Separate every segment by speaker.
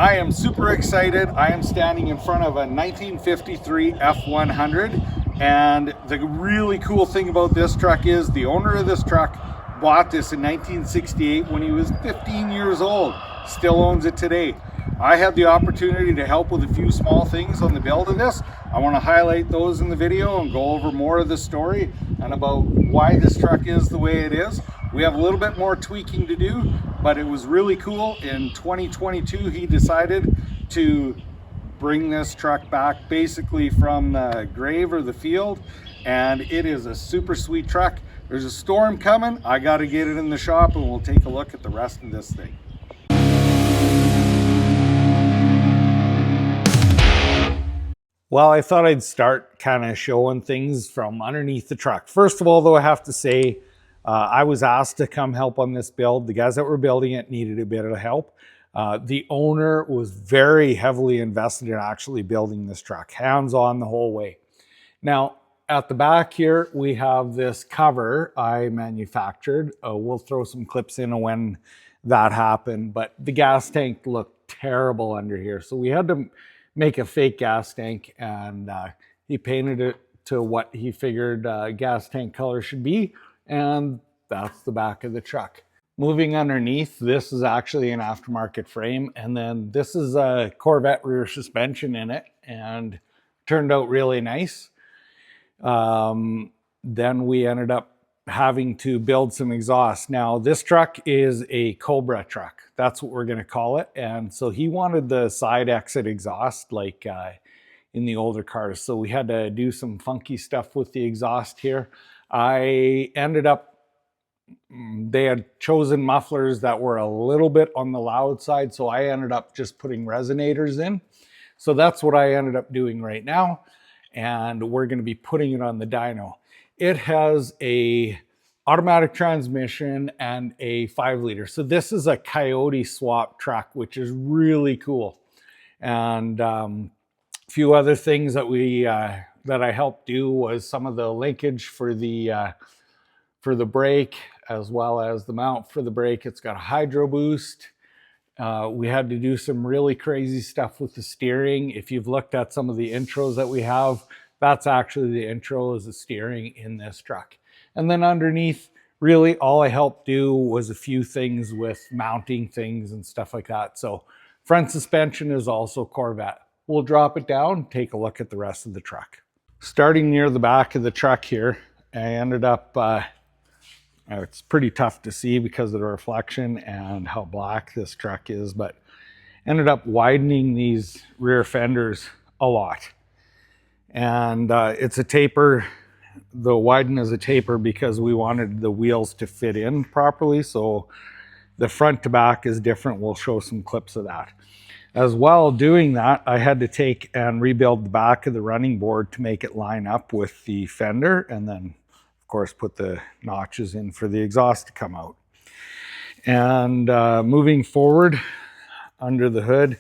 Speaker 1: I am super excited. I am standing in front of a 1953 F100, and the really cool thing about this truck is the owner of this truck bought this in 1968 when he was 15 years old. Still owns it today. I had the opportunity to help with a few small things on the build of this. I want to highlight those in the video and go over more of the story and about why this truck is the way it is. We have a little bit more tweaking to do, but it was really cool. In 2022, he decided to bring this truck back basically from the grave or the field, and it is a super sweet truck. There's a storm coming. I got to get it in the shop, and we'll take a look at the rest of this thing. Well, I thought I'd start kind of showing things from underneath the truck. First of all, though, I have to say, I was asked to come help on this build. The guys that were building it needed a bit of help. The owner was very heavily invested in actually building this truck, hands-on the whole way. Now, at the back here, we have this cover I manufactured. We'll throw some clips in when that happened, but the gas tank looked terrible under here. So we had to make a fake gas tank, and he painted it to what he figured gas tank color should be. And that's the back of the truck. Moving underneath, this is actually an aftermarket frame, and then this is a Corvette rear suspension in it, and turned out really nice. Then we ended up having to build some exhaust. Now this truck is a Cobra truck. That's what we're going to call it. And so he wanted the side exit exhaust like in the older cars. So we had to do some funky stuff with the exhaust here. I ended up, they had chosen mufflers that were a little bit on the loud side, so I ended up just putting resonators in. So that's what I ended up doing right now, and we're going to be putting it on the dyno. It has a automatic transmission and a 5-liter. So this is a Coyote swap truck, which is really cool. And a few other things that that I helped do was some of the linkage for the brake, as well as the mount for the brake. It's got a hydro boost. We had to do some really crazy stuff with the steering. If you've looked at some of the intros that we have, that's actually the intro is the steering in this truck. And then underneath, really all I helped do was a few things with mounting things and stuff like that. So front suspension is also Corvette. We'll drop it down, take a look at the rest of the truck. Starting near the back of the truck here, I ended up, it's pretty tough to see because of the reflection and how black this truck is, but ended up widening these rear fenders a lot. And it's a taper. The widen is a taper because we wanted the wheels to fit in properly. So the front to back is different. We'll show some clips of that. As well, doing that, I had to take and rebuild the back of the running board to make it line up with the fender, and then of course put the notches in for the exhaust to come out. And moving forward under the hood,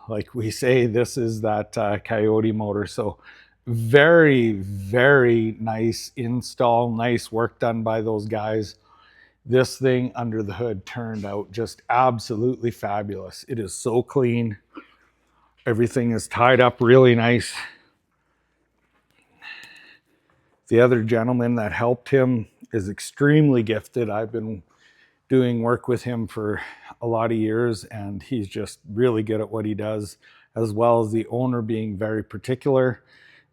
Speaker 1: like we say, this is that Coyote motor. So very, very nice install, nice work done by those guys. This thing under the hood turned out just absolutely fabulous. It is so clean. Everything is tied up really nice. The other gentleman that helped him is extremely gifted. I've been doing work with him for a lot of years, and he's just really good at what he does, as well as the owner being very particular.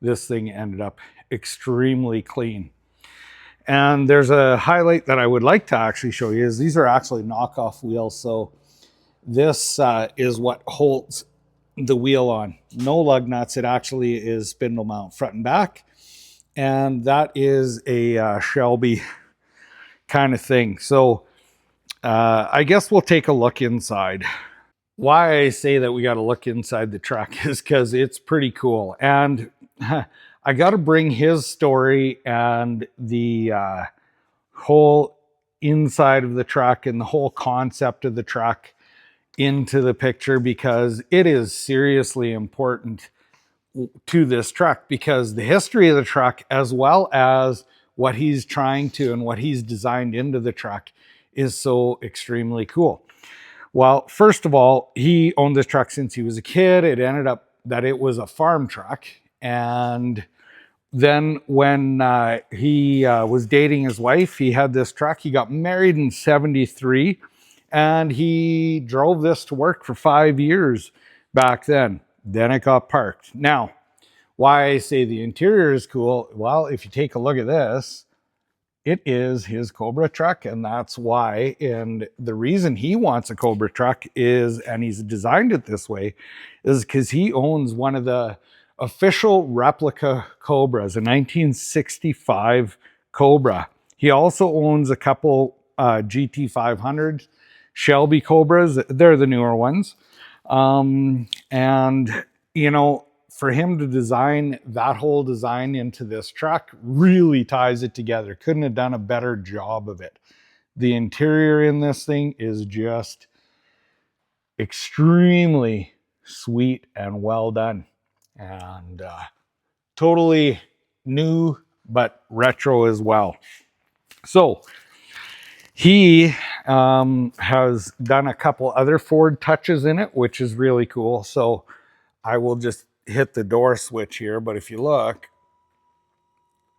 Speaker 1: This thing ended up extremely clean. And there's a highlight that I would like to actually show you is these are actually knockoff wheels. So this is what holds the wheel on. No lug nuts. It actually is spindle mount front and back. And that is a Shelby kind of thing. So I guess we'll take a look inside. Why I say that we got to look inside the truck is because it's pretty cool. And I got to bring his story and the whole inside of the truck and the whole concept of the truck into the picture, because it is seriously important to this truck, because the history of the truck, as well as what he's trying to and what he's designed into the truck, is so extremely cool. Well, first of all, he owned this truck since he was a kid. It ended up that it was a farm truck. And then when he was dating his wife, he had this truck. He got married in 73 and he drove this to work for 5 years back then. Then it got parked. Now, why I say the interior is cool, well, if you take a look at this, it is his Cobra truck, and that's why. And the reason he wants a Cobra truck is, and he's designed it this way, is because he owns one of the official replica Cobras, a 1965 Cobra. He also owns a couple GT500 Shelby Cobras. They're the newer ones. And, you know, for him to design that whole design into this truck really ties it together. Couldn't have done a better job of it. The interior in this thing is just extremely sweet and well done. And totally new, but retro as well. So he has done a couple other Ford touches in it, which is really cool. So I will just hit the door switch here, but if you look,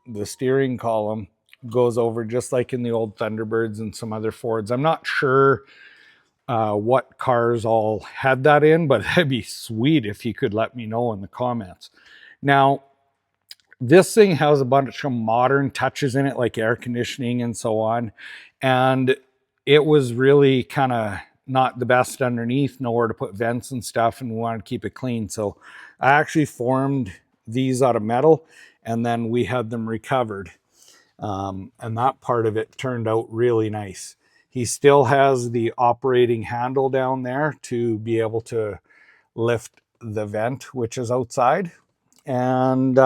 Speaker 1: the steering column goes over just like in the old Thunderbirds and some other Fords. I'm not sure what cars all had that in, but that'd be sweet if you could let me know in the comments. Now, this thing has a bunch of modern touches in it, like air conditioning and so on. And it was really kind of not the best underneath, nowhere to put vents and stuff, and we wanted to keep it clean. So I actually formed these out of metal, and then we had them recovered. And that part of it turned out really nice. He still has the operating handle down there to be able to lift the vent, which is outside. And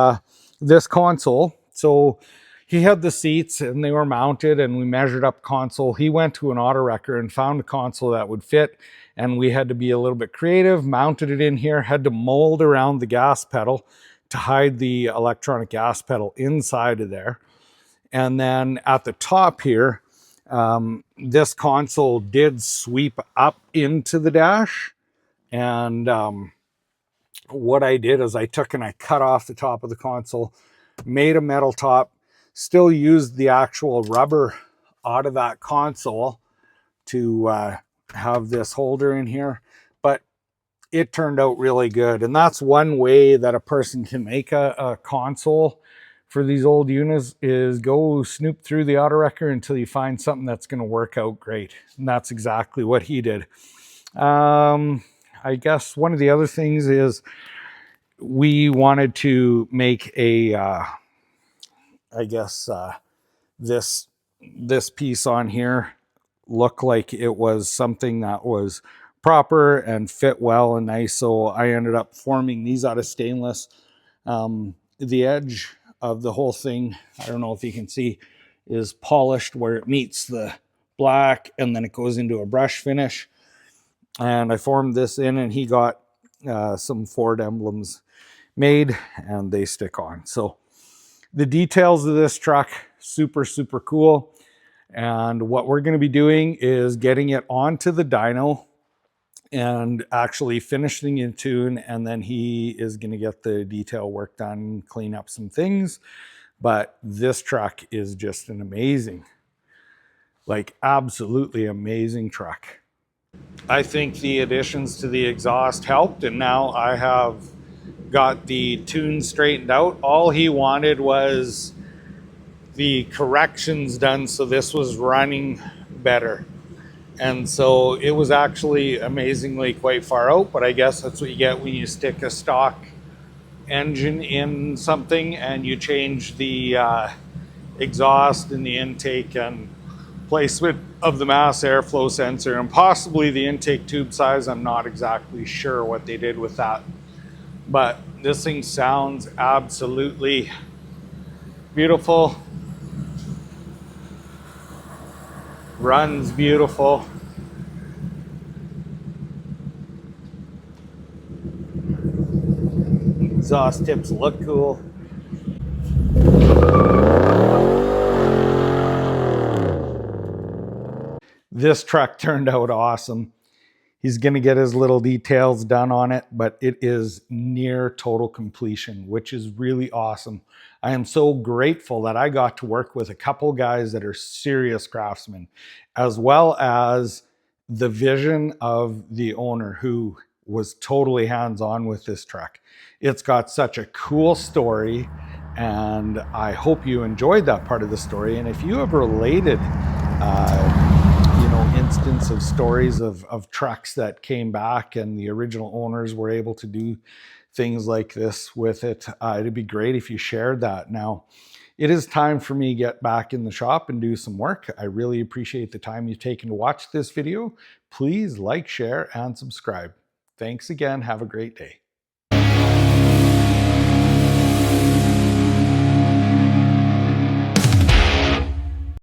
Speaker 1: this console, so he had the seats and they were mounted, and we measured up console. He went to an auto wrecker and found a console that would fit, and we had to be a little bit creative, mounted it in here, had to mold around the gas pedal to hide the electronic gas pedal inside of there. And then at the top here, this console did sweep up into the dash. And what I did is I took and I cut off the top of the console, made a metal top, still used the actual rubber out of that console to have this holder in here, but it turned out really good. And that's one way that a person can make a console for these old units, is go snoop through the auto wrecker until you find something that's going to work out great. And that's exactly what he did. I guess one of the other things is we wanted to make a this piece on here look like it was something that was proper and fit well and nice. So I ended up forming these out of stainless. The edge of the whole thing, I don't know if you can see, is polished where it meets the black, and then it goes into a brush finish. And I formed this in, and he got some Ford emblems made, and they stick on. So the details of this truck, super, super cool. And what we're going to be doing is getting it onto the dyno and actually finishing in tune. And then he is going to get the detail work done, clean up some things. But this truck is just an amazing, like absolutely amazing truck. I think the additions to the exhaust helped, and now I have got the tune straightened out. All he wanted was the corrections done so this was running better. And so it was actually amazingly quite far out, but I guess that's what you get when you stick a stock engine in something and you change the exhaust and the intake and placement of the mass airflow sensor and possibly the intake tube size. I'm not exactly sure what they did with that, but this thing sounds absolutely beautiful, runs beautiful. Exhaust tips look cool. This truck turned out awesome. He's going to get his little details done on it, but it is near total completion, which is really awesome. I am so grateful that I got to work with a couple guys that are serious craftsmen, as well as the vision of the owner who was totally hands-on with this truck. It's got such a cool story, and I hope you enjoyed that part of the story. And if you have related instance of stories of trucks that came back and the original owners were able to do things like this with it, it'd be great if you shared that. Now, it is time for me to get back in the shop and do some work. I really appreciate the time you've taken to watch this video. Please like, share, and subscribe. Thanks again. Have a great day.